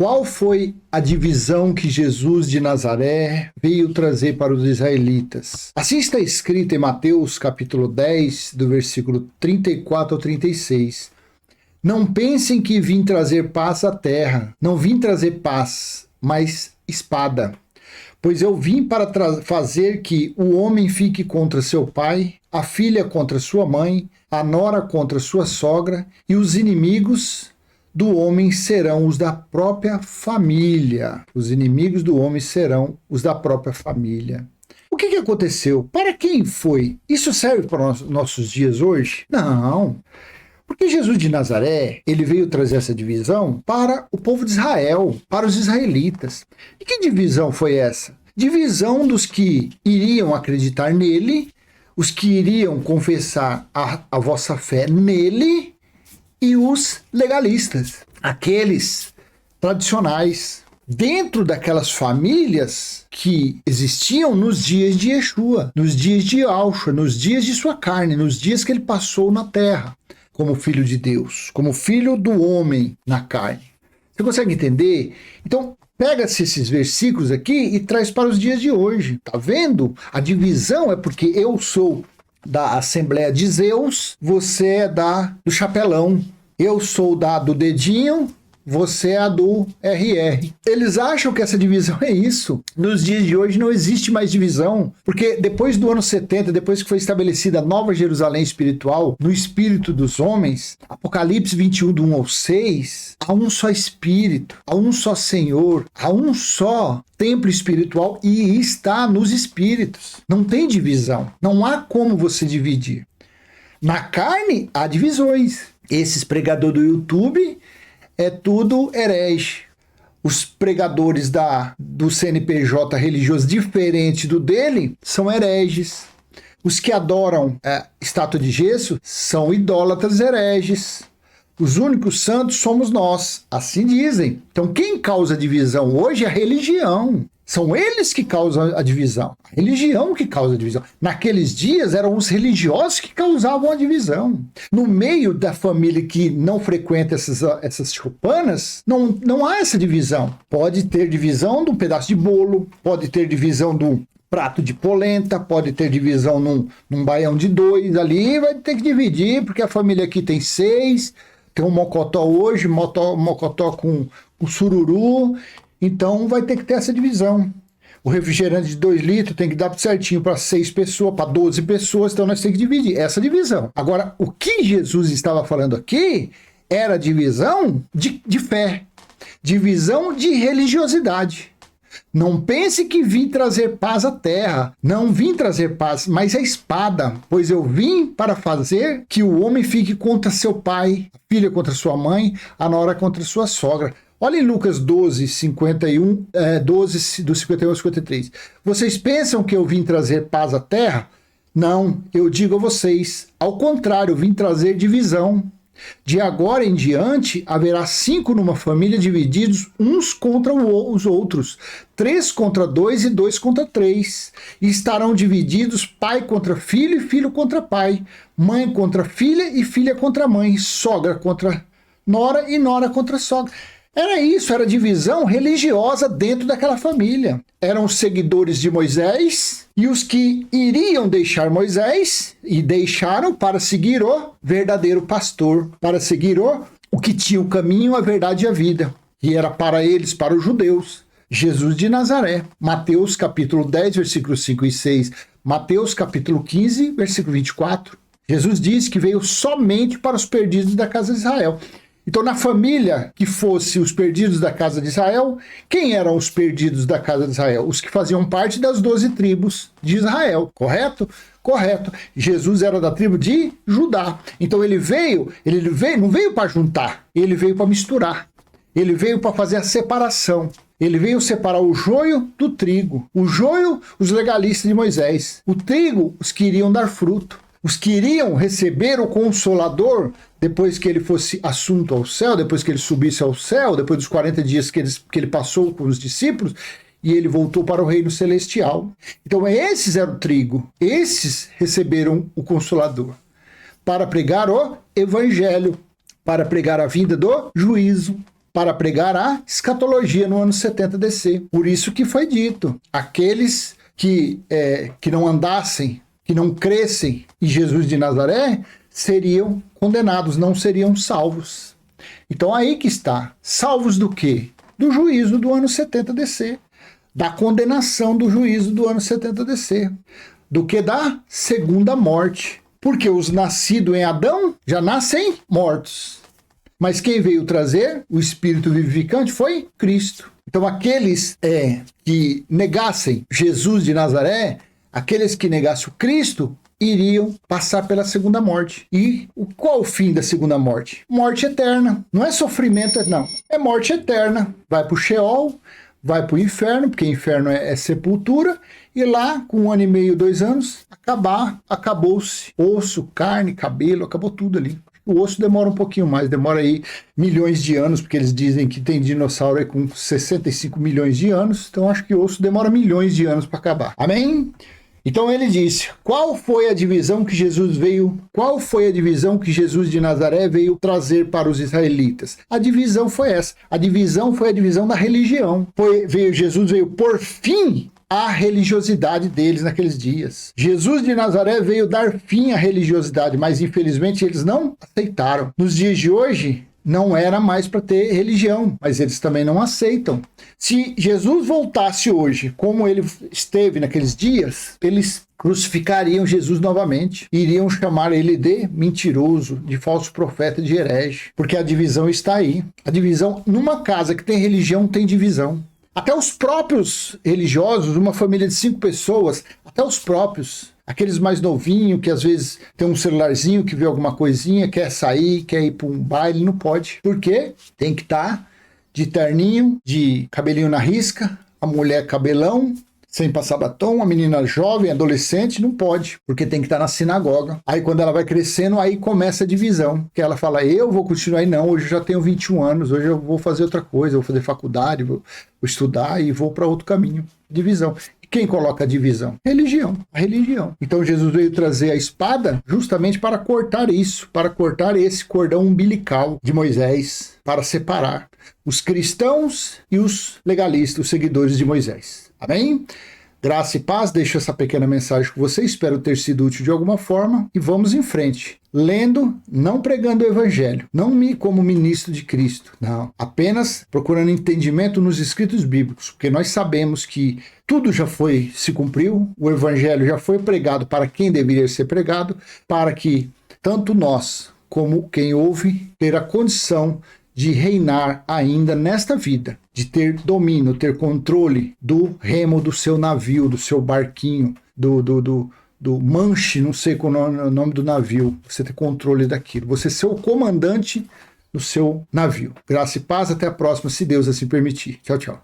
Qual foi a divisão que Jesus de Nazaré veio trazer para os israelitas? Assim está escrito em Mateus capítulo 10, do versículo 34 ao 36. Não pensem que vim trazer paz à terra. Não vim trazer paz, mas espada. Pois eu vim para fazer que o homem fique contra seu pai, a filha contra sua mãe, a nora contra sua sogra, e os inimigos do homem serão os da própria família. Os inimigos do homem serão os da própria família. O que aconteceu? Para quem foi? Isso serve para os nossos dias hoje? Não. Porque Jesus de Nazaré, ele veio trazer essa divisão para o povo de Israel, para os israelitas. E que divisão foi essa? Divisão dos que iriam acreditar nele, os que iriam confessar a vossa fé nele, e os legalistas, aqueles tradicionais, dentro daquelas famílias que existiam nos dias de Yeshua, nos dias de Yahshua, nos dias de sua carne, nos dias que ele passou na terra, como filho de Deus, como filho do homem na carne. Você consegue entender? Então, pega-se esses versículos aqui e traz para os dias de hoje. Tá vendo? A divisão é porque eu sou da Assembleia de Zeus, você é do chapelão. Eu sou do dedinho, você é a do RR. Eles acham que essa divisão é isso. Nos dias de hoje não existe mais divisão, porque depois do ano 70, depois que foi estabelecida a Nova Jerusalém espiritual, no espírito dos homens, Apocalipse 21, do 1 ao 6, há um só espírito, há um só Senhor, há um só templo espiritual e está nos espíritos. Não tem divisão, não há como você dividir. Na carne, há divisões. Esses pregadores do YouTube é tudo herege. Os pregadores do CNPJ religioso diferente do dele são hereges. Os que adoram estátua de gesso são idólatras hereges. Os únicos santos somos nós, assim dizem. Então quem causa divisão hoje é a religião. São eles que causam a divisão. A religião que causa a divisão. Naqueles dias eram os religiosos que causavam a divisão. No meio da família que não frequenta essas choupanas, não há essa divisão. Pode ter divisão de um pedaço de bolo, pode ter divisão de um prato de polenta, pode ter divisão num baião de 2 ali, vai ter que dividir, porque a família aqui tem 6, tem um mocotó hoje, mocotó com sururu. Então vai ter que ter essa divisão. O refrigerante de 2 litros tem que dar certinho para 6 pessoas, para 12 pessoas, então nós temos que dividir essa divisão. Agora, o que Jesus estava falando aqui era divisão de fé, divisão de religiosidade. Não pense que vim trazer paz à terra. Não vim trazer paz, mas a espada. Pois eu vim para fazer que o homem fique contra seu pai, a filha contra sua mãe, a nora contra sua sogra. Olha em Lucas 12, 51, 12, do 51 ao 53. Vocês pensam que eu vim trazer paz à terra? Não, eu digo a vocês. Ao contrário, eu vim trazer divisão. De agora em diante, haverá 5 numa família divididos uns contra os outros, 3 contra 2 e 2 contra 3. E estarão divididos pai contra filho e filho contra pai, mãe contra filha e filha contra mãe, sogra contra nora e nora contra sogra. Era isso, era divisão religiosa dentro daquela família. Eram os seguidores de Moisés e os que iriam deixar Moisés e deixaram para seguir o verdadeiro pastor, para seguir o que tinha o caminho, a verdade e a vida. E era para eles, para os judeus, Jesus de Nazaré. Mateus capítulo 10, versículos 5 e 6. Mateus capítulo 15, versículo 24. Jesus disse que veio somente para os perdidos da casa de Israel. Então, na família que fosse os perdidos da casa de Israel, quem eram os perdidos da casa de Israel? Os que faziam parte das 12 tribos de Israel, correto? Correto. Jesus era da tribo de Judá. Então, ele não veio para juntar, ele veio para misturar. Ele veio para fazer a separação. Ele veio separar o joio do trigo. O joio, os legalistas de Moisés. O trigo, os que iriam dar fruto. Os que iriam receber o Consolador depois que ele fosse assunto ao céu, depois que ele subisse ao céu, depois dos 40 dias que ele passou com os discípulos, e ele voltou para o reino celestial. Então esses eram o trigo, esses receberam o Consolador para pregar o Evangelho, para pregar a vinda do juízo. para pregar a escatologia no ano 70 DC. Por isso que foi dito, aqueles que não andassem, que não crescem em Jesus de Nazaré, seriam condenados, não seriam salvos. Então aí que está. Salvos do quê? Do juízo do ano 70 DC. Da condenação do juízo do ano 70 DC. Do que da segunda morte. Porque os nascidos em Adão já nascem mortos. Mas quem veio trazer o Espírito vivificante foi Cristo. Então aqueles que negassem Jesus de Nazaré, aqueles que negassem o Cristo, iriam passar pela segunda morte. E qual o fim da segunda morte? Morte eterna. Não é sofrimento, não. É morte eterna. Vai para o Sheol, vai para o inferno, porque inferno é sepultura, e lá, com 1 ano e meio, 2 anos, acabou-se. Osso, carne, cabelo, acabou tudo ali. O osso demora um pouquinho mais, demora aí milhões de anos, porque eles dizem que tem dinossauro aí com 65 milhões de anos, então acho que o osso demora milhões de anos para acabar. Amém? Então ele disse, qual foi a divisão que Jesus de Nazaré veio trazer para os israelitas? A divisão foi essa. A divisão foi a divisão da religião. Jesus veio por fim à religiosidade deles naqueles dias. Jesus de Nazaré veio dar fim à religiosidade, mas infelizmente eles não aceitaram. Nos dias de hoje, não era mais para ter religião, mas eles também não aceitam. Se Jesus voltasse hoje, como ele esteve naqueles dias, eles crucificariam Jesus novamente, iriam chamar ele de mentiroso, de falso profeta, de herege, porque a divisão está aí. A divisão, numa casa que tem religião, tem divisão. Até os próprios religiosos, uma família de 5 pessoas, até os próprios, aqueles mais novinhos, que às vezes tem um celularzinho, que vê alguma coisinha, quer sair, quer ir para um baile, não pode. Por quê? Tem que estar de terninho, de cabelinho na risca, a mulher cabelão, sem passar batom, a menina jovem, adolescente, não pode, porque tem que estar na sinagoga. Aí quando ela vai crescendo, aí começa a divisão, que ela fala, eu vou continuar aí não, hoje eu já tenho 21 anos, hoje eu vou fazer outra coisa, vou fazer faculdade, vou estudar e vou para outro caminho. Divisão. E quem coloca a divisão? Religião. A religião. Então Jesus veio trazer a espada justamente para cortar isso, para cortar esse cordão umbilical de Moisés, para separar os cristãos e os legalistas, os seguidores de Moisés. Amém? Graça e paz, deixo essa pequena mensagem com você, espero ter sido útil de alguma forma e vamos em frente. Lendo, não pregando o evangelho, não como ministro de Cristo, não. Apenas procurando entendimento nos escritos bíblicos, porque nós sabemos que tudo já se cumpriu, o evangelho já foi pregado para quem deveria ser pregado, para que tanto nós como quem ouve ter a condição de reinar ainda nesta vida, de ter domínio, ter controle do remo do seu navio, do seu barquinho, do manche, não sei qual é o nome do navio, você ter controle daquilo, você ser o comandante do seu navio. Graça e paz, até a próxima, se Deus assim permitir. Tchau, tchau.